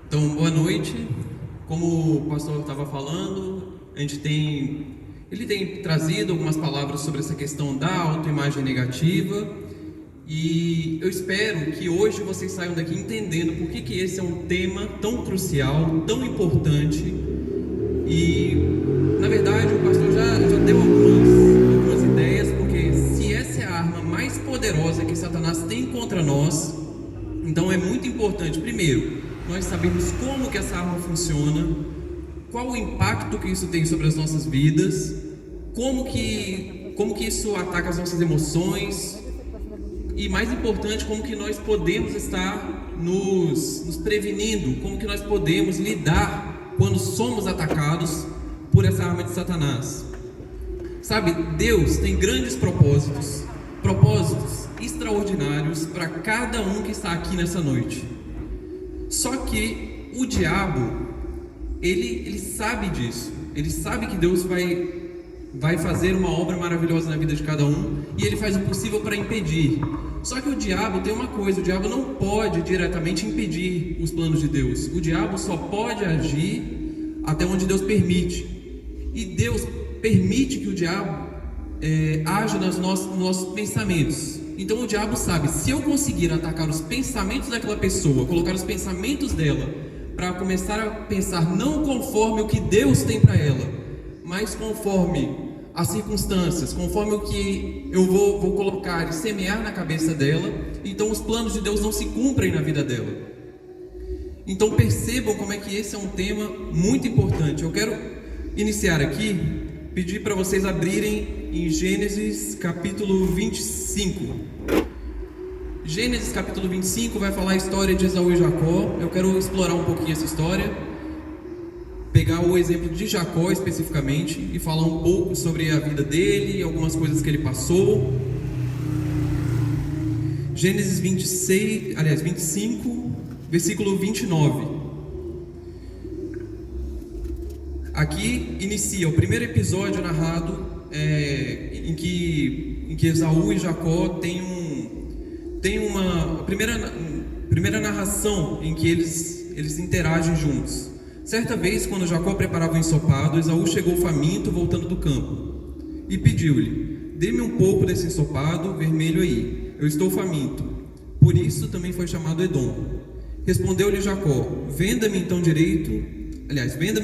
Então, boa noite. Como o pastor estava falando, ele tem trazido algumas palavras sobre essa questão da autoimagem negativa, e eu espero que hoje vocês saiam daqui entendendo por que esse é um tema tão crucial, tão importante. E, na verdade, o pastor já deu algumas ideias, porque se essa é a arma mais poderosa que Satanás tem contra nós, então é muito importante, primeiro, nós sabemos como que essa arma funciona, qual o impacto que isso tem sobre as nossas vidas, como que isso ataca as nossas emoções, e mais importante, como que nós podemos estar nos prevenindo, como que nós podemos lidar quando somos atacados por essa arma de Satanás. Sabe, Deus tem grandes propósitos extraordinários para cada um que está aqui nessa noite. Só que o diabo, ele sabe disso. Ele sabe que Deus vai fazer uma obra maravilhosa na vida de cada um, e ele faz o possível para impedir. Só que o diabo tem uma coisa: o diabo não pode diretamente impedir os planos de Deus. O diabo só pode agir até onde Deus permite. E Deus permite que o diabo haja nos nossos pensamentos. Então o diabo sabe, se eu conseguir atacar os pensamentos daquela pessoa, colocar os pensamentos dela para começar a pensar não conforme o que Deus tem para ela, mas conforme as circunstâncias, conforme o que eu vou colocar e semear na cabeça dela, então os planos de Deus não se cumprem na vida dela. Então percebam como é que esse é um tema muito importante. Eu quero iniciar aqui, pedir para vocês abrirem em Gênesis capítulo 25. Gênesis capítulo 25 vai falar a história de Esaú e Jacó. Eu quero explorar um pouquinho essa história, pegar o exemplo de Jacó especificamente e falar um pouco sobre a vida dele, algumas coisas que ele passou. Gênesis 25, versículo 29. Aqui inicia o primeiro episódio narrado em que Esaú e Jacó têm uma primeira narração em que eles interagem juntos. Certa vez, quando Jacó preparava o ensopado, Esaú chegou faminto voltando do campo e pediu-lhe: dê-me um pouco desse ensopado vermelho aí, eu estou faminto. Por isso também foi chamado Edom. Respondeu-lhe Jacó: venda-me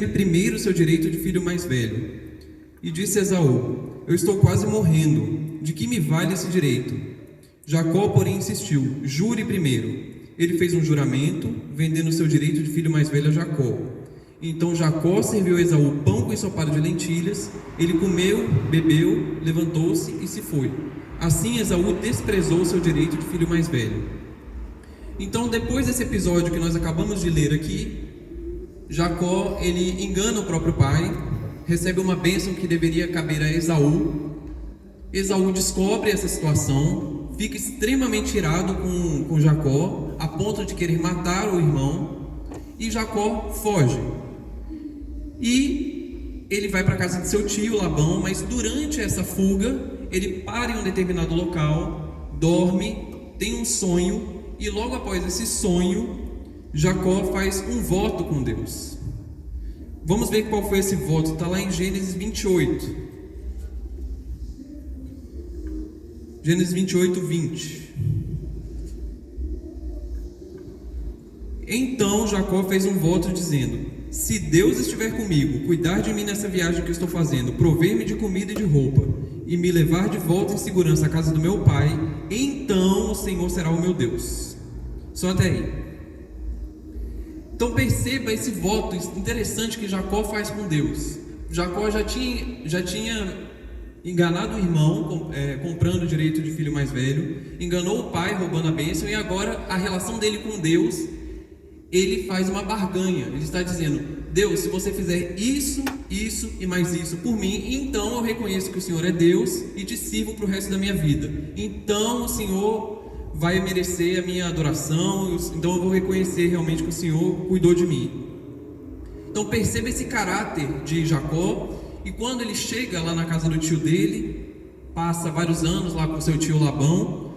primeiro o seu direito de filho mais velho. E disse Esaú: eu estou quase morrendo, de que me vale esse direito? Jacó, porém, insistiu: jure primeiro. Ele fez um juramento, vendendo o seu direito de filho mais velho a Jacó. Então Jacó serviu a Esaú pão com ensopado de lentilhas. Ele comeu, bebeu, levantou-se e se foi. Assim Esaú desprezou o seu direito de filho mais velho. Então, depois desse episódio que nós acabamos de ler aqui, Jacó, ele engana o próprio pai, recebe uma bênção que deveria caber a Esaú. Esaú descobre essa situação, fica extremamente irado com Jacó, a ponto de querer matar o irmão, e Jacó foge. E ele vai para a casa de seu tio Labão, mas durante essa fuga, ele para em um determinado local, dorme, tem um sonho, e logo após esse sonho, Jacó faz um voto com Deus. Vamos ver qual foi esse voto, está lá em Gênesis 28. Gênesis 28, 20. Então Jacó fez um voto dizendo: se Deus estiver comigo, cuidar de mim nessa viagem que estou fazendo, prover-me de comida e de roupa, e me levar de volta em segurança à casa do meu pai, então o Senhor será o meu Deus. Só até aí. Então perceba esse voto interessante que Jacó faz com Deus. Jacó já tinha enganado o irmão, comprando o direito de filho mais velho, enganou o pai, roubando a bênção, e agora a relação dele com Deus, ele faz uma barganha. Ele está dizendo: Deus, se você fizer isso, isso e mais isso por mim, então eu reconheço que o Senhor é Deus e te sirvo para o resto da minha vida. Então o Senhor vai merecer a minha adoração, então eu vou reconhecer realmente que o Senhor cuidou de mim. Então perceba esse caráter de Jacó. E quando ele chega lá na casa do tio dele, passa vários anos lá com seu tio Labão,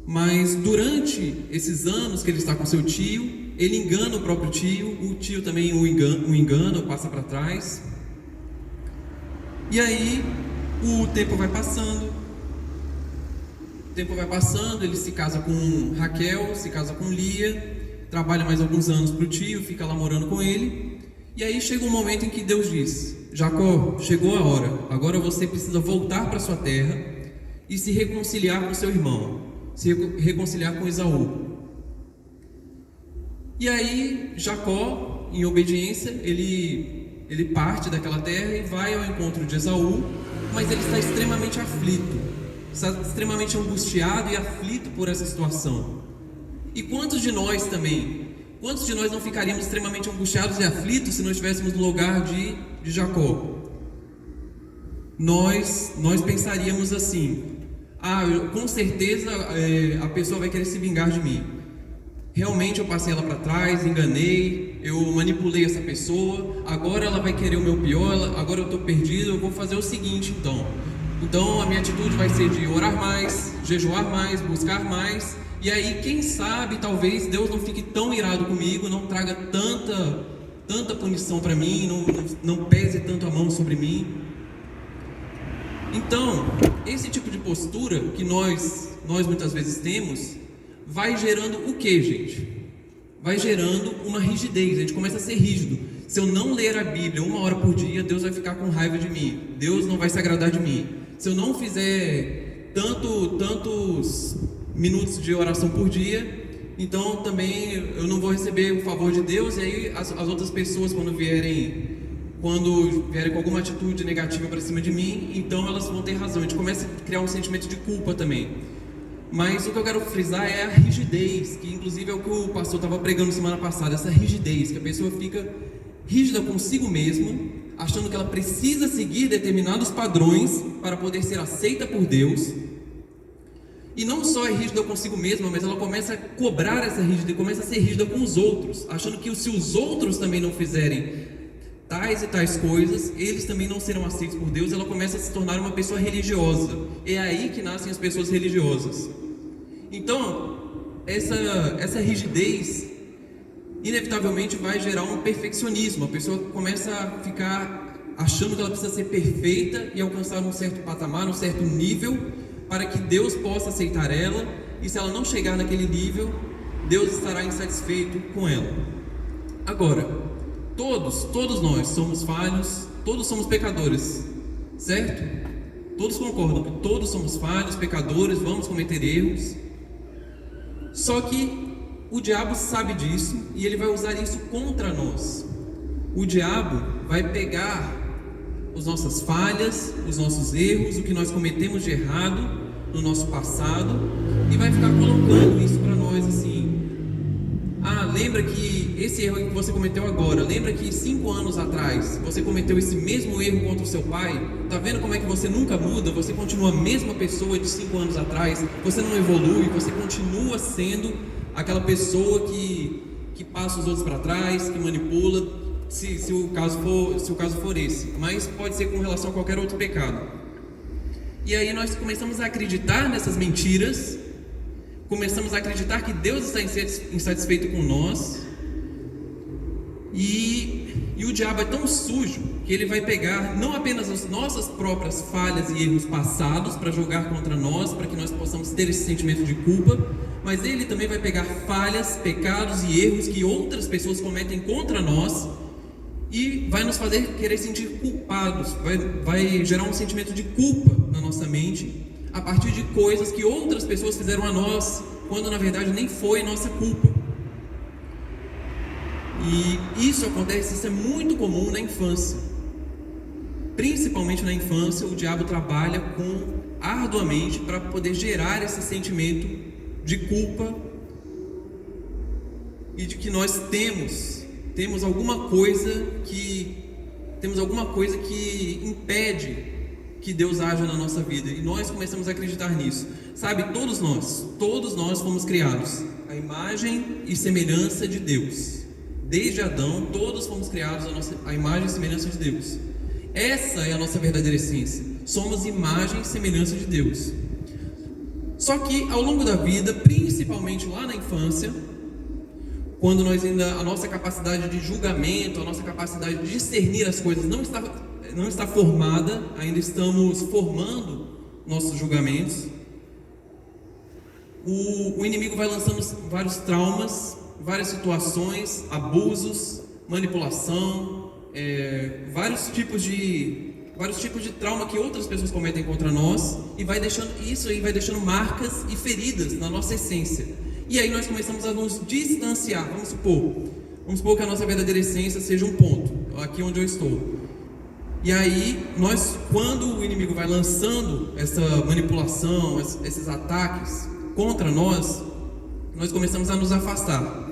mas durante esses anos que ele está com seu tio, ele engana o próprio tio, o tio também o engana, passa para trás. E aí o tempo vai passando, ele se casa com Raquel, se casa com Lia, trabalha mais alguns anos para o tio, fica lá morando com ele. E aí chega um momento em que Deus diz: Jacó, chegou a hora, agora você precisa voltar para sua terra e se reconciliar com seu irmão, se reconciliar com Esaú. E aí Jacó, em obediência, ele parte daquela terra e vai ao encontro de Esaú, mas ele está extremamente aflito, está extremamente angustiado e aflito por essa situação. E quantos de nós não ficaríamos extremamente angustiados e aflitos se nós estivéssemos no lugar de Jacó? Nós pensaríamos assim: com certeza a pessoa vai querer se vingar de mim. Realmente eu passei ela para trás, enganei, eu manipulei essa pessoa, agora ela vai querer o meu pior, agora eu estou perdido, eu vou fazer o seguinte então a minha atitude vai ser de orar mais, jejuar mais, buscar mais, e aí quem sabe talvez Deus não fique tão irado comigo, não traga tanta punição para mim, não pese tanto a mão sobre mim. Então, esse tipo de postura que nós muitas vezes temos, vai gerando o que, gente? Vai gerando uma rigidez, a gente começa a ser rígido. Se eu não ler a Bíblia 1 hora por dia, Deus vai ficar com raiva de mim, Deus não vai se agradar de mim. Se eu não fizer tantos minutos de oração por dia, então também eu não vou receber o favor de Deus. E aí as outras pessoas, quando vierem com alguma atitude negativa para cima de mim, então elas vão ter razão. A gente começa a criar um sentimento de culpa também. Mas o que eu quero frisar é a rigidez, que inclusive é o que o pastor estava pregando semana passada, essa rigidez, que a pessoa fica rígida consigo mesma, achando que ela precisa seguir determinados padrões para poder ser aceita por Deus. E não só é rígida consigo mesma, mas ela começa a cobrar essa rigidez, começa a ser rígida com os outros, achando que se os outros também não fizerem tais e tais coisas, eles também não serão aceitos por Deus. Ela começa a se tornar uma pessoa religiosa. É aí que nascem as pessoas religiosas. Então, essa rigidez inevitavelmente vai gerar um perfeccionismo. A pessoa começa a ficar achando que ela precisa ser perfeita e alcançar um certo patamar, um certo nível, para que Deus possa aceitar ela. E se ela não chegar naquele nível, Deus estará insatisfeito com ela. Agora, todos nós somos falhos, todos somos pecadores, certo? Todos concordam que todos somos falhos, pecadores, vamos cometer erros. Só que o diabo sabe disso e ele vai usar isso contra nós. O diabo vai pegar as nossas falhas, os nossos erros, o que nós cometemos de errado no nosso passado, e vai ficar colocando isso para nós assim: lembra que esse erro que você cometeu agora, lembra que 5 anos atrás você cometeu esse mesmo erro contra o seu pai? Tá vendo como é que você nunca muda? Você continua a mesma pessoa de 5 anos atrás, você não evolui, você continua sendo aquela pessoa que passa os outros para trás, que manipula, se o caso for esse, mas pode ser com relação a qualquer outro pecado. E aí nós começamos a acreditar nessas mentiras, começamos a acreditar que Deus está insatisfeito com nós, e o diabo é tão sujo que ele vai pegar não apenas as nossas próprias falhas e erros passados para jogar contra nós, para que nós possamos ter esse sentimento de culpa, mas ele também vai pegar falhas, pecados e erros que outras pessoas cometem contra nós e vai nos fazer querer sentir culpados, vai gerar um sentimento de culpa na nossa mente a partir de coisas que outras pessoas fizeram a nós, quando na verdade nem foi nossa culpa. E isso é muito comum na infância. Principalmente na infância, o diabo trabalha arduamente para poder gerar esse sentimento de culpa e de que nós temos alguma coisa que impede que Deus haja na nossa vida, e nós começamos a acreditar nisso. Sabe, todos nós fomos criados à imagem e semelhança de Deus. Desde Adão, todos fomos criados à imagem e semelhança de Deus. Essa é a nossa verdadeira essência. Somos imagem e semelhança de Deus. Só que ao longo da vida, principalmente lá na infância, quando nós ainda, a nossa capacidade de julgamento, a nossa capacidade de discernir as coisas não está formada, ainda estamos formando nossos julgamentos, o inimigo vai lançando vários traumas, várias situações, abusos, manipulação, vários tipos de trauma que outras pessoas cometem contra nós, e vai deixando marcas e feridas na nossa essência. E aí nós começamos a nos distanciar. Vamos supor que a nossa verdadeira essência seja um ponto, aqui onde eu estou. E aí quando o inimigo vai lançando essa manipulação, esses ataques contra nós começamos a nos afastar.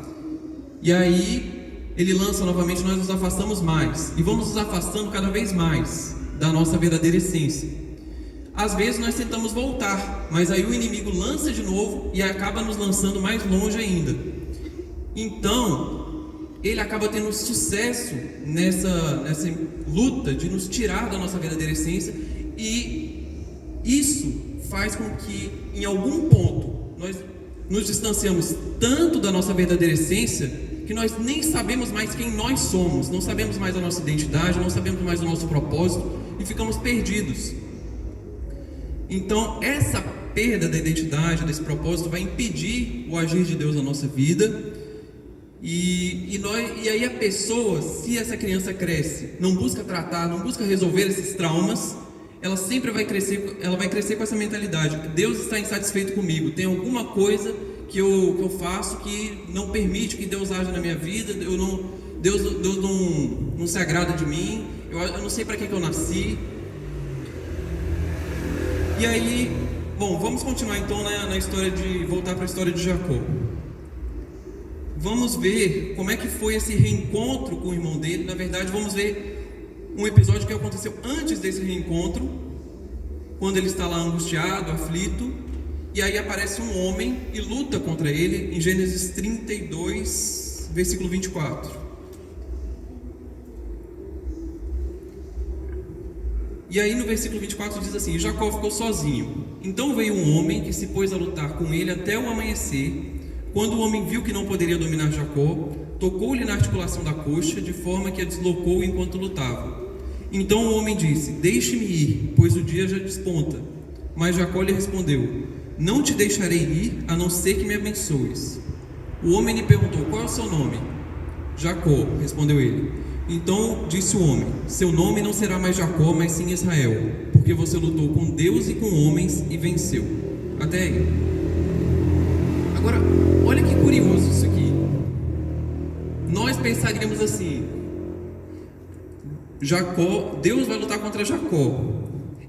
E aí ele lança novamente, nós nos afastamos mais, e vamos nos afastando cada vez mais da nossa verdadeira essência. Às vezes nós tentamos voltar, mas aí o inimigo lança de novo e acaba nos lançando mais longe ainda. Então ele acaba tendo sucesso nessa luta de nos tirar da nossa verdadeira essência, e isso faz com que em algum ponto nós nos distanciamos tanto da nossa verdadeira essência que nós nem sabemos mais quem nós somos, não sabemos mais a nossa identidade, não sabemos mais o nosso propósito, e ficamos perdidos. Então essa perda da identidade, desse propósito, vai impedir o agir de Deus na nossa vida. E aí a pessoa, se essa criança cresce, não busca tratar, não busca resolver esses traumas, ela sempre vai crescer, ela vai crescer com essa mentalidade: Deus está insatisfeito comigo, tem alguma coisa que eu faço que não permite que Deus haja na minha vida, Deus não se agrada de mim, eu não sei para que eu nasci. E aí, bom, vamos continuar então voltar para a história de Jacó. Vamos ver como é que foi esse reencontro com o irmão dele. Na verdade, vamos ver um episódio que aconteceu antes desse reencontro, quando ele está lá angustiado, aflito, e aí aparece um homem e luta contra ele, em Gênesis 32, versículo 24. E aí no versículo 24 diz assim: Jacó ficou sozinho. Então veio um homem que se pôs a lutar com ele até o amanhecer. Quando o homem viu que não poderia dominar Jacó, tocou-lhe na articulação da coxa, de forma que a deslocou enquanto lutava. Então o homem disse: Deixe-me ir, pois o dia já desponta. Mas Jacó lhe respondeu: Não te deixarei ir, a não ser que me abençoes. O homem lhe perguntou: Qual é o seu nome? Jacó, respondeu ele. Então disse o homem: Seu nome não será mais Jacó, mas sim Israel, porque você lutou com Deus e com homens e venceu. Até aí. Agora, olha que curioso isso aqui. Nós pensaríamos assim: Jacó, Deus vai lutar contra Jacó.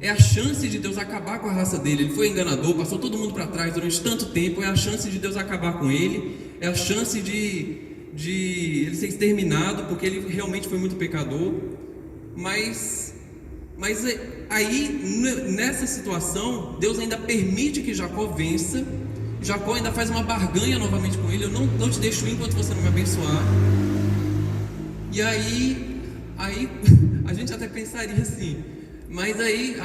É a chance de Deus acabar com a raça dele. Ele foi enganador, passou todo mundo para trás durante tanto tempo. É a chance de Deus acabar com ele. É a chance de ele ser exterminado, porque ele realmente foi muito pecador. Mas aí, nessa situação, Deus ainda permite que Jacó vença. Jacó ainda faz uma barganha novamente com ele: Eu não te deixo ir enquanto você não me abençoar. E aí a gente até pensaria assim, mas aí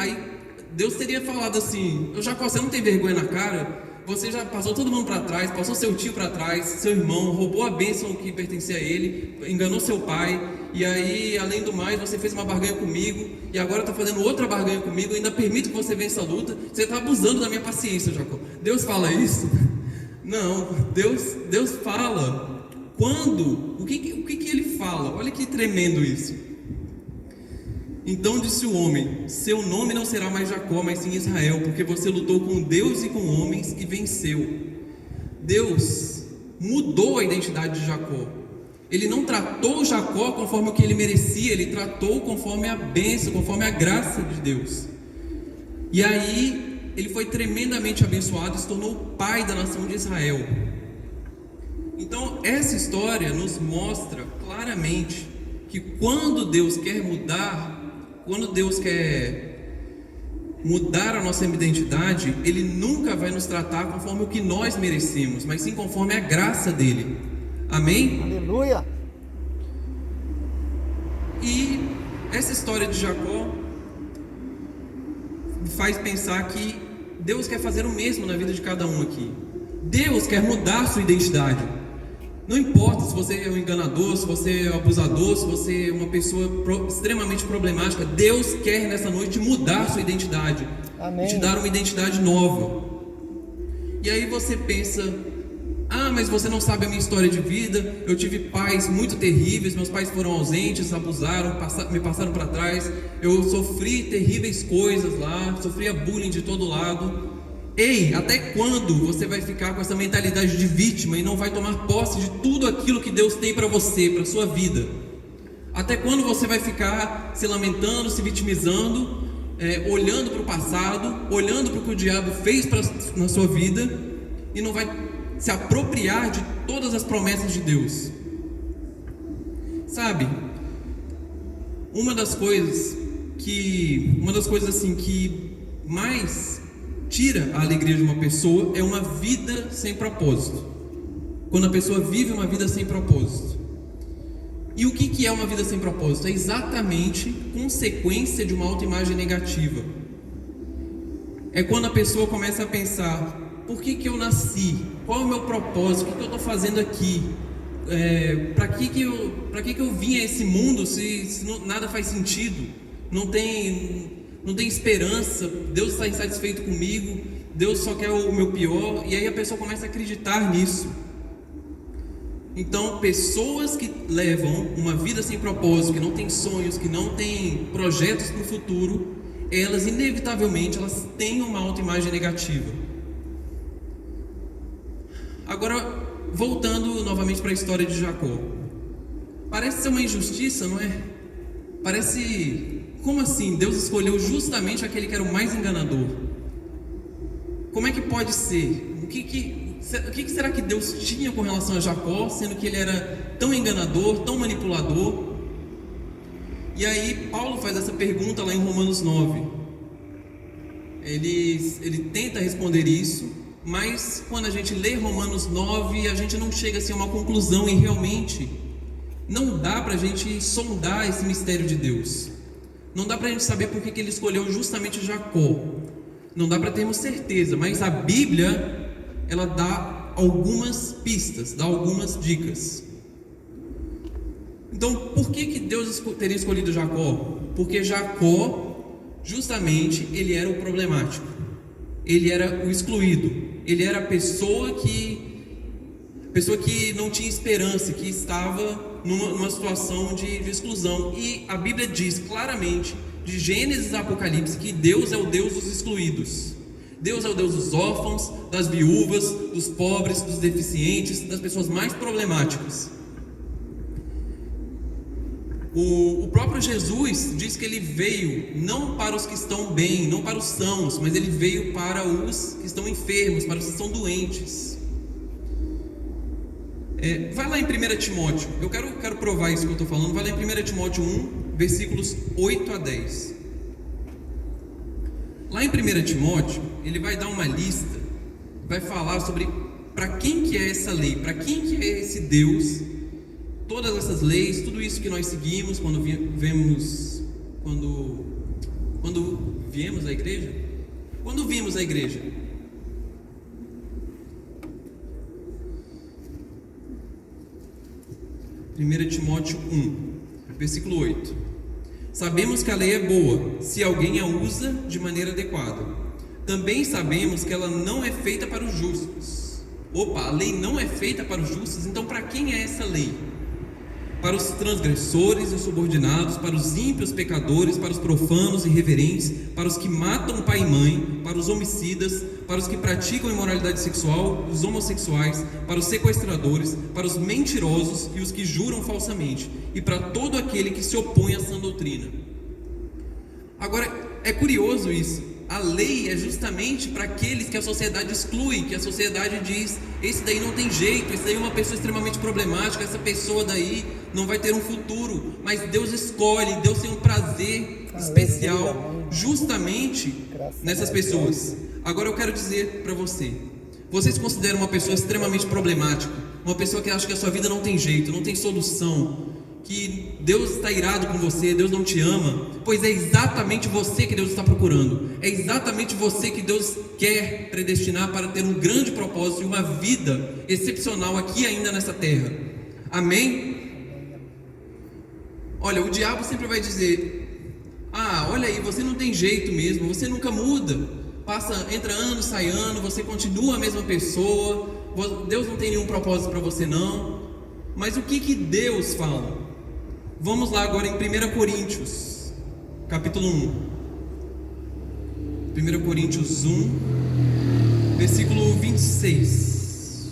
Deus teria falado assim: Jacó, você não tem vergonha na cara? Você já passou todo mundo para trás, passou seu tio para trás, seu irmão, roubou a bênção que pertencia a ele, enganou seu pai, e aí, além do mais, você fez uma barganha comigo, e agora está fazendo outra barganha comigo, ainda permito que você vença a luta. Você está abusando da minha paciência, Jacó. Deus fala isso? Não, Deus fala. Quando? O que ele fala? Olha que tremendo isso. Então disse o homem: Seu nome não será mais Jacó, mas sim Israel, porque você lutou com Deus e com homens e venceu. Deus mudou a identidade de Jacó. Ele não tratou Jacó conforme o que ele merecia, ele tratou conforme a bênção, conforme a graça de Deus. E aí ele foi tremendamente abençoado e se tornou o pai da nação de Israel. Então essa história nos mostra claramente que quando Deus quer mudar a nossa identidade, Ele nunca vai nos tratar conforme o que nós merecemos, mas sim conforme a graça dEle. Amém? Aleluia! E essa história de Jacó me faz pensar que Deus quer fazer o mesmo na vida de cada um aqui. Deus quer mudar a sua identidade. Não importa se você é um enganador, se você é um abusador, se você é uma pessoa extremamente problemática, Deus quer nessa noite mudar a sua identidade. Amém. E te dar uma identidade nova. E aí você pensa: ah, mas você não sabe a minha história de vida. Eu tive pais muito terríveis, meus pais foram ausentes, abusaram, me passaram para trás. Eu sofri terríveis coisas lá, sofria bullying de todo lado. Ei, até quando você vai ficar com essa mentalidade de vítima e não vai tomar posse de tudo aquilo que Deus tem para você, para sua vida? Até quando você vai ficar se lamentando, se vitimizando, olhando para o passado, olhando para o que o diabo fez na sua vida e não vai se apropriar de todas as promessas de Deus? Sabe, uma das coisas assim que mais tira a alegria de uma pessoa é uma vida sem propósito. Quando a pessoa vive uma vida sem propósito. E o que é uma vida sem propósito? É exatamente consequência de uma autoimagem negativa. É quando a pessoa começa a pensar: por que eu nasci? Qual é o meu propósito? O que eu estou fazendo aqui? Para que eu vim a esse mundo se nada faz sentido? Não tem esperança, Deus está insatisfeito comigo, Deus só quer o meu pior. E aí a pessoa começa a acreditar nisso. Então, pessoas que levam uma vida sem propósito, que não têm sonhos, que não têm projetos para o futuro, elas inevitavelmente têm uma autoimagem negativa. Agora, voltando novamente para a história de Jacó, parece ser uma injustiça, não é? Parece, como assim? Deus escolheu justamente aquele que era o mais enganador. Como é que pode ser? O que será que Deus tinha com relação a Jacó, sendo que ele era tão enganador, tão manipulador? E aí Paulo faz essa pergunta lá em Romanos 9. Ele tenta responder isso, mas quando a gente lê Romanos 9, a gente não chega assim a uma conclusão, e realmente não dá pra gente sondar esse mistério de Deus. Não dá pra gente saber por que ele escolheu justamente Jacó. Não dá pra termos certeza, mas a Bíblia, ela dá algumas pistas, dá algumas dicas. Então, por que Deus teria escolhido Jacó? Porque Jacó, justamente, ele era o problemático. Ele era o excluído. Ele era a pessoa que não tinha esperança, que estava numa situação de exclusão. E a Bíblia diz claramente, de Gênesis a Apocalipse, que Deus é o Deus dos excluídos. Deus é o Deus dos órfãos, das viúvas, dos pobres, dos deficientes, das pessoas mais problemáticas. O próprio Jesus diz que ele veio não para os que estão bem, não para os sãos, mas ele veio para os que estão enfermos, para os que estão doentes. Vai lá em 1 Timóteo, eu quero provar isso que eu estou falando. Vai lá em 1 Timóteo 1, versículos 8 a 10. Lá em 1 Timóteo, ele vai dar uma lista, vai falar sobre para quem que é essa lei, para quem que é esse Deus, todas essas leis, tudo isso que nós seguimos quando viemos à igreja. Quando vimos a igreja, (1 Timóteo 1, versículo 8). Sabemos que a lei é boa, se alguém a usa de maneira adequada. Também sabemos que ela não é feita para os justos. Opa, a lei não é feita para os justos, então para quem é essa lei? Para os transgressores e subordinados, para os ímpios pecadores, para os profanos e irreverentes, para os que matam pai e mãe, para os homicidas, para os que praticam imoralidade sexual, os homossexuais, para os sequestradores, para os mentirosos e os que juram falsamente, e para todo aquele que se opõe à sã doutrina. Agora, é curioso isso. A lei é justamente para aqueles que a sociedade exclui, que a sociedade diz: esse daí não tem jeito, esse daí é uma pessoa extremamente problemática, essa pessoa daí não vai ter um futuro. Mas Deus escolhe, Deus tem um prazer especial justamente nessas pessoas. Agora eu quero dizer para vocês consideram uma pessoa extremamente problemática, uma pessoa que acha que a sua vida não tem jeito, não tem solução, que Deus está irado com você, Deus não te ama, pois é exatamente você que Deus está procurando, é exatamente você que Deus quer predestinar para ter um grande propósito e uma vida excepcional aqui ainda nessa terra. Amém? Olha, o diabo sempre vai dizer: olha aí, você não tem jeito mesmo, você nunca muda, entra ano, sai ano, você continua a mesma pessoa, Deus não tem nenhum propósito para você não. Mas o que Deus fala? Vamos lá agora em 1 Coríntios, capítulo 1. 1 Coríntios 1, versículo 26.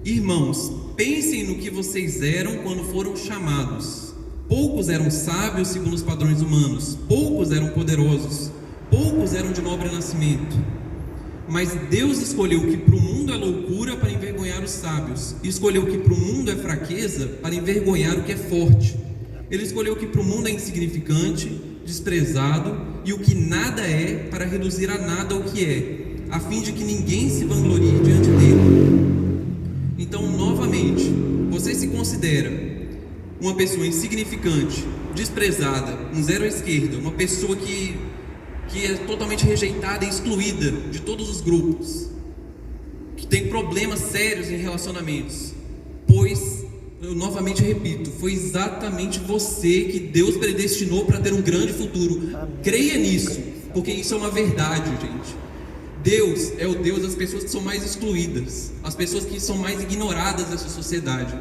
Irmãos, pensem no que vocês eram quando foram chamados. Poucos eram sábios segundo os padrões humanos, poucos eram poderosos, poucos eram de nobre nascimento. Mas Deus escolheu o que para o mundo é loucura para envergonhar os sábios, e escolheu o que para o mundo é fraqueza para envergonhar o que é forte. Ele escolheu o que para o mundo é insignificante, desprezado, e o que nada é, para reduzir a nada o que é, a fim de que ninguém se vanglorie diante dele. Então, novamente, você se considera uma pessoa insignificante, desprezada, um zero à esquerda, uma pessoa que é totalmente rejeitada e excluída de todos os grupos, que tem problemas sérios em relacionamentos, pois, eu novamente repito, foi exatamente você que Deus predestinou para ter um grande futuro. Creia nisso, porque isso é uma verdade, gente. Deus é o Deus das pessoas que são mais excluídas, as pessoas que são mais ignoradas dessa sociedade.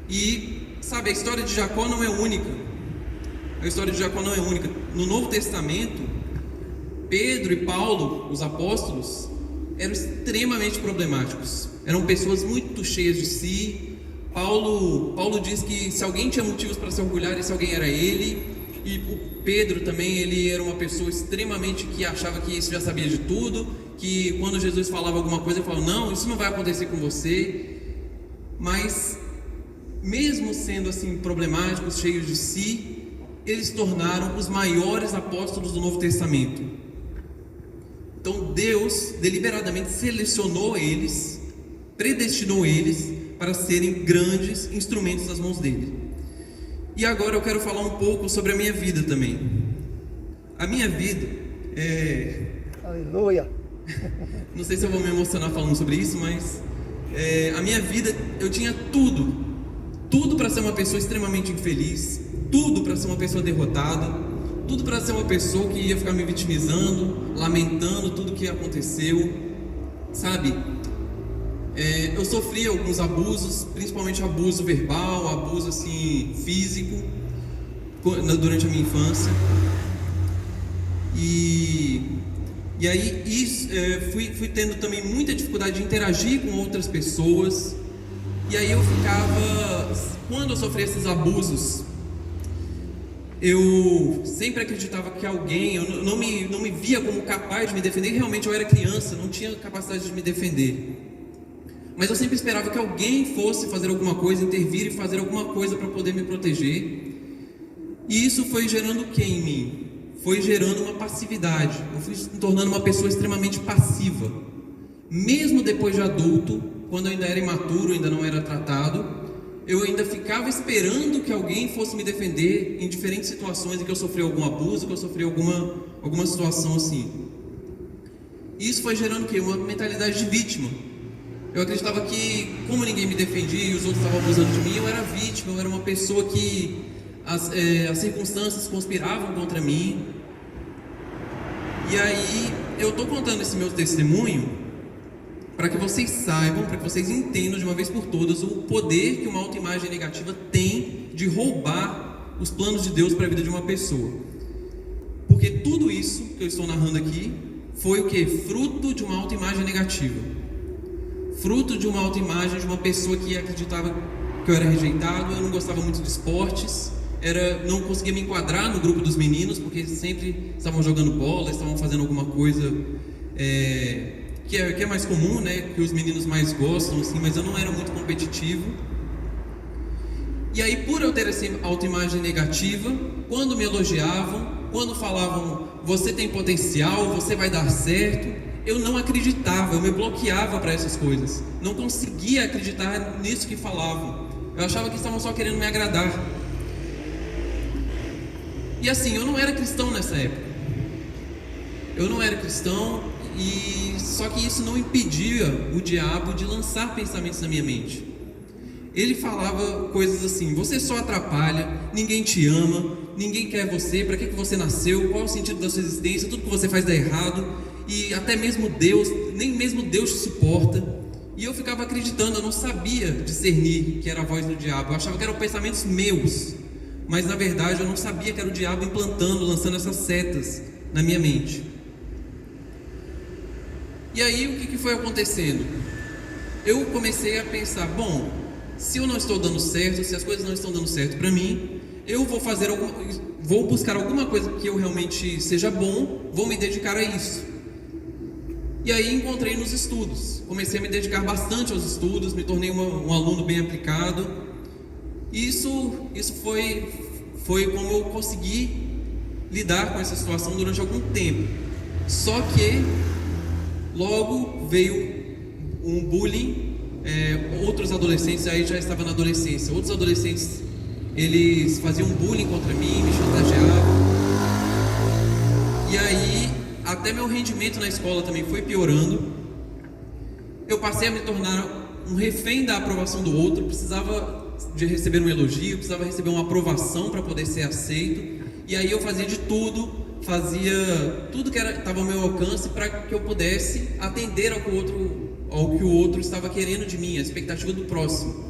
E, sabe, a história de Jacó não é única. A história de Jacó não é única. No Novo Testamento, Pedro e Paulo, os apóstolos, eram extremamente problemáticos. Eram pessoas muito cheias de si. Paulo diz que se alguém tinha motivos para se orgulhar, esse alguém era ele. E o Pedro também, ele era uma pessoa extremamente que achava que isso já sabia de tudo, que quando Jesus falava alguma coisa, ele falava: não, isso não vai acontecer com você. Mas, mesmo sendo assim problemáticos, cheios de si, eles se tornaram os maiores apóstolos do Novo Testamento. Então Deus deliberadamente selecionou eles, predestinou eles para serem grandes instrumentos nas mãos dele. E agora eu quero falar um pouco sobre a minha vida também. A minha vida Aleluia! Não sei se eu vou me emocionar falando sobre isso, mas a minha vida, eu tinha tudo para ser uma pessoa extremamente infeliz, tudo para ser uma pessoa derrotada, tudo para ser uma pessoa que ia ficar me vitimizando, lamentando tudo que aconteceu, sabe? Eu sofri alguns abusos, principalmente abuso verbal, abuso assim, físico, durante a minha infância. E aí fui tendo também muita dificuldade de interagir com outras pessoas. E aí eu ficava, quando eu sofri esses abusos, eu sempre acreditava que alguém, eu não me via como capaz de me defender. Realmente eu era criança, não tinha capacidade de me defender. Mas eu sempre esperava que alguém fosse fazer alguma coisa, intervir e fazer alguma coisa para poder me proteger. E isso foi gerando o que em mim? Foi gerando uma passividade. Eu fui me tornando uma pessoa extremamente passiva. Mesmo depois de adulto, quando eu ainda era imaturo, ainda não era tratado, eu ainda ficava esperando que alguém fosse me defender em diferentes situações em que eu sofri algum abuso, que eu sofri alguma situação assim. Isso foi gerando o que? Uma mentalidade de vítima. Eu acreditava que, como ninguém me defendia e os outros estavam abusando de mim, eu era vítima, eu era uma pessoa que as circunstâncias conspiravam contra mim. E aí, eu estou contando esse meu testemunho para que vocês saibam, para que vocês entendam de uma vez por todas o poder que uma autoimagem negativa tem de roubar os planos de Deus para a vida de uma pessoa. Porque tudo isso que eu estou narrando aqui foi o que? Fruto de uma autoimagem negativa. Fruto de uma autoimagem de uma pessoa que acreditava que eu era rejeitado, eu não gostava muito de esportes, não conseguia me enquadrar no grupo dos meninos, porque sempre estavam jogando bola, estavam fazendo alguma coisa que é mais comum, né, que os meninos mais gostam, assim, mas eu não era muito competitivo. E aí, por eu ter essa autoimagem negativa, quando me elogiavam, quando falavam, você tem potencial, você vai dar certo, eu não acreditava, eu me bloqueava para essas coisas. Não conseguia acreditar nisso que falavam. Eu achava que estavam só querendo me agradar. E assim, eu não era cristão nessa época. Eu não era cristão, e só que isso não impedia o diabo de lançar pensamentos na minha mente. Ele falava coisas assim: você só atrapalha, ninguém te ama, ninguém quer você, para que você nasceu, qual é o sentido da sua existência, tudo que você faz dá errado, e até mesmo Deus, nem mesmo Deus te suporta. E eu ficava acreditando, eu não sabia discernir que era a voz do diabo, eu achava que eram pensamentos meus, mas na verdade eu não sabia que era o diabo implantando, lançando essas setas na minha mente. E aí o que foi acontecendo? Eu comecei a pensar, bom, se eu não estou dando certo, se as coisas não estão dando certo para mim, eu vou buscar alguma coisa que eu realmente seja bom, vou me dedicar a isso. E aí encontrei nos estudos, comecei a me dedicar bastante aos estudos, me tornei um aluno bem aplicado. Isso foi como eu consegui lidar com essa situação durante algum tempo. Só que logo veio um bullying, outros adolescentes, aí já estava na adolescência, outros adolescentes, eles faziam bullying contra mim, me chantageavam. E aí até meu rendimento na escola também foi piorando. Eu passei a me tornar um refém da aprovação do outro, precisava de receber um elogio, precisava receber uma aprovação para poder ser aceito. E aí eu fazia de tudo, fazia tudo que estava ao meu alcance para que eu pudesse atender ao que o outro estava querendo de mim, a expectativa do próximo.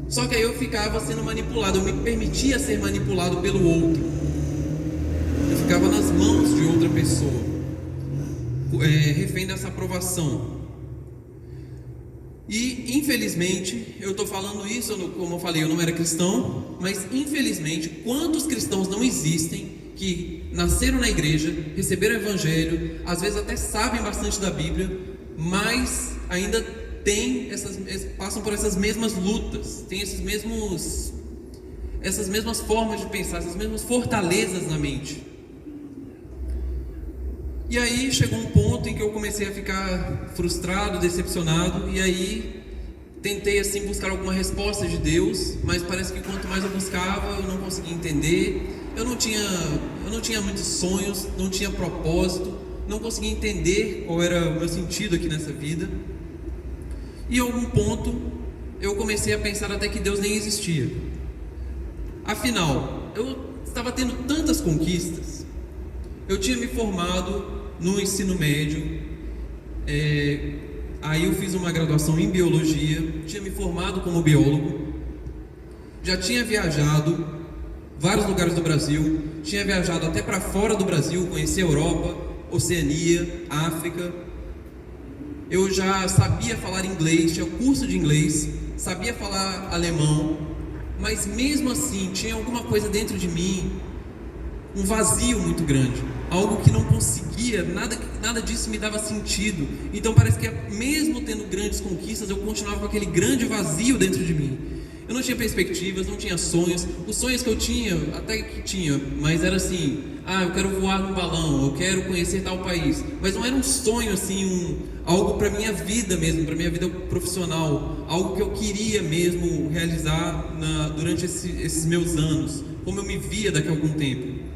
Só que aí eu ficava sendo manipulado, eu me permitia ser manipulado pelo outro. Eu ficava nas mãos de outra pessoa, refém dessa aprovação. E infelizmente, eu estou falando isso, como eu falei, eu não era cristão, mas infelizmente, quantos cristãos não existem que nasceram na igreja, receberam o evangelho, às vezes até sabem bastante da Bíblia, mas ainda passam por essas mesmas lutas, têm essas mesmas formas de pensar, essas mesmas fortalezas na mente. E aí chegou um ponto em que eu comecei a ficar frustrado, decepcionado, e aí tentei assim buscar alguma resposta de Deus, mas parece que quanto mais eu buscava, eu não conseguia entender. Eu não tinha muitos sonhos, não tinha propósito, não conseguia entender qual era o meu sentido aqui nessa vida. E em algum ponto eu comecei a pensar até que Deus nem existia. Afinal, eu estava tendo tantas conquistas. Eu tinha me formado no ensino médio, aí eu fiz uma graduação em biologia, tinha me formado como biólogo, já tinha viajado vários lugares do Brasil, tinha viajado até para fora do Brasil, conheci a Europa, Oceania, África. Eu já sabia falar inglês, tinha curso de inglês, sabia falar alemão, mas mesmo assim tinha alguma coisa dentro de mim, um vazio muito grande, algo que não conseguia, nada disso me dava sentido. Então parece que mesmo tendo grandes conquistas, eu continuava com aquele grande vazio dentro de mim. Eu não tinha perspectivas, não tinha sonhos. Os sonhos que eu tinha, até que tinha, mas era assim: eu quero voar num balão, eu quero conhecer tal país. Mas não era um sonho assim, algo para minha vida mesmo, para minha vida profissional, algo que eu queria mesmo realizar durante esses meus anos, como eu me via daqui a algum tempo.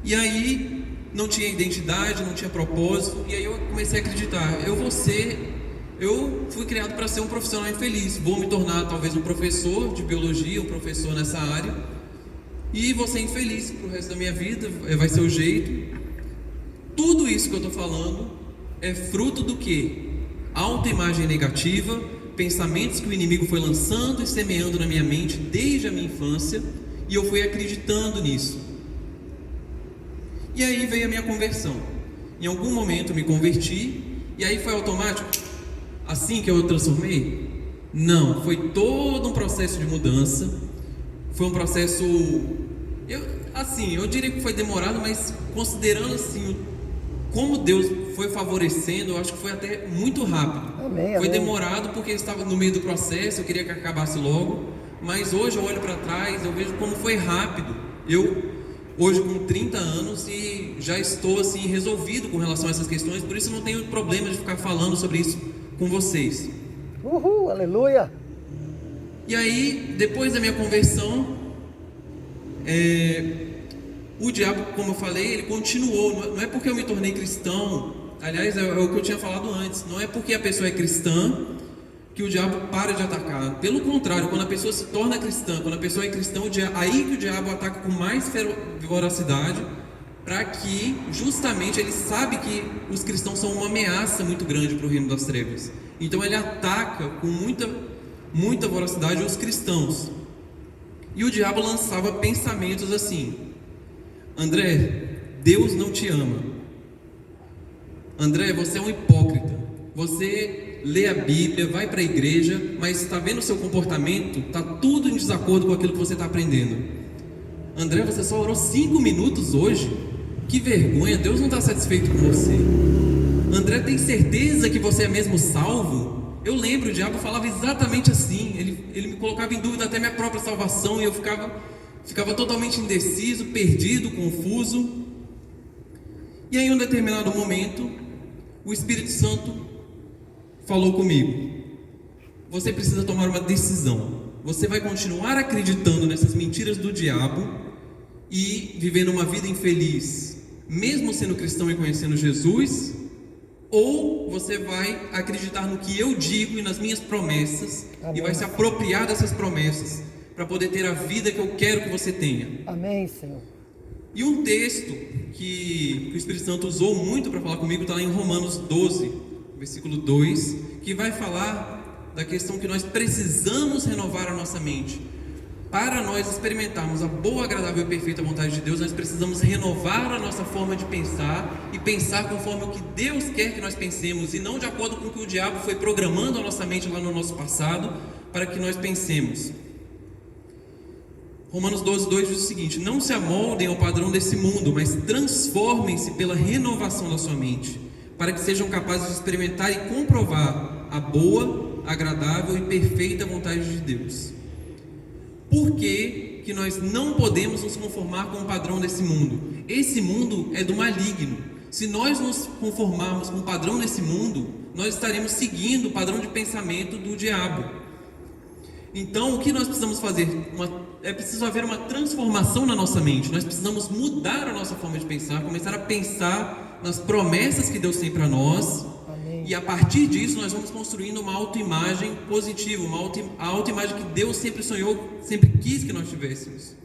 E aí não tinha identidade, não tinha propósito, e aí eu comecei a acreditar: eu fui criado para ser um profissional infeliz, vou me tornar talvez um professor de biologia, um professor nessa área, e vou ser infeliz pro resto da minha vida, vai ser o jeito. Tudo isso que eu estou falando é fruto do quê? Autoimagem negativa, pensamentos que o inimigo foi lançando e semeando na minha mente desde a minha infância, e eu fui acreditando nisso. E aí veio a minha conversão. Em algum momento eu me converti, e aí foi automático, assim que eu transformei? Não, foi todo um processo de mudança. Foi um processo, eu diria que foi demorado, mas considerando assim como Deus foi favorecendo, eu acho que foi até muito rápido. Amém, foi amém. demorado porque eu estava no meio do processo, eu queria que acabasse logo, mas hoje eu olho para trás, eu vejo como foi rápido. hoje com 30 anos e já estou assim resolvido com relação a essas questões, por isso não tenho problema de ficar falando sobre isso com vocês. Uhul, aleluia. E aí, depois da minha conversão, o diabo, como eu falei, ele continuou. Não é porque eu me tornei cristão, aliás, é o que eu tinha falado antes, não é porque a pessoa é cristã que o diabo para de atacar. Pelo contrário, quando a pessoa se torna cristã, quando a pessoa é cristã, aí que o diabo ataca com mais voracidade, para que justamente ele sabe que os cristãos são uma ameaça muito grande para o reino das trevas. Então ele ataca com muita voracidade os cristãos. E o diabo lançava pensamentos assim: André, Deus não te ama. André, você é um hipócrita. Você lê a Bíblia, vai para a igreja, mas está vendo o seu comportamento, está tudo em desacordo com aquilo que você está aprendendo. André, você só orou 5 minutos hoje? Que vergonha, Deus não está satisfeito com você. André, tem certeza que você é mesmo salvo? Eu lembro, o diabo falava exatamente assim. Ele me colocava em dúvida até minha própria salvação, e eu ficava totalmente indeciso, perdido, confuso. E aí, em um determinado momento, o Espírito Santo falou comigo: você precisa tomar uma decisão. Você vai continuar acreditando nessas mentiras do diabo e vivendo uma vida infeliz, mesmo sendo cristão e conhecendo Jesus, ou você vai acreditar no que eu digo e nas minhas promessas, amém, e vai se apropriar dessas promessas para poder ter a vida que eu quero que você tenha. Amém, Senhor. E um texto que o Espírito Santo usou muito para falar comigo está lá em Romanos 12, versículo 2, que vai falar da questão que nós precisamos renovar a nossa mente. Para nós experimentarmos a boa, agradável e perfeita vontade de Deus, nós precisamos renovar a nossa forma de pensar e pensar conforme o que Deus quer que nós pensemos, e não de acordo com o que o diabo foi programando a nossa mente lá no nosso passado para que nós pensemos. Romanos 12, 2 diz o seguinte: não se amoldem ao padrão desse mundo, mas transformem-se pela renovação da sua mente, para que sejam capazes de experimentar e comprovar a boa, agradável e perfeita vontade de Deus. Por que nós não podemos nos conformar com o padrão desse mundo? Esse mundo é do maligno. Se nós nos conformarmos com o padrão desse mundo, nós estaremos seguindo o padrão de pensamento do diabo. Então, o que nós precisamos fazer? É preciso haver uma transformação na nossa mente. Nós precisamos mudar a nossa forma de pensar, começar a pensar nas promessas que Deus tem para nós. Amém. E a partir disso nós vamos construindo uma autoimagem positiva, a autoimagem que Deus sempre sonhou, sempre quis que nós tivéssemos.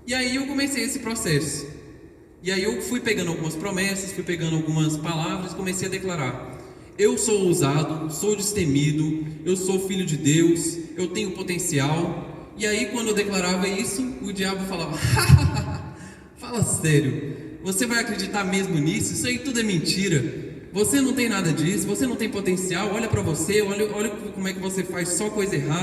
E aí eu comecei esse processo. E aí eu fui pegando algumas promessas, fui pegando algumas palavras e comecei a declarar: eu sou ousado, sou destemido, eu sou filho de Deus, eu tenho potencial. E aí quando eu declarava isso, o diabo falava: fala sério, você vai acreditar mesmo nisso? Isso aí tudo é mentira. Você não tem nada disso, você não tem potencial, olha para você, olha como é que você faz só coisa errada.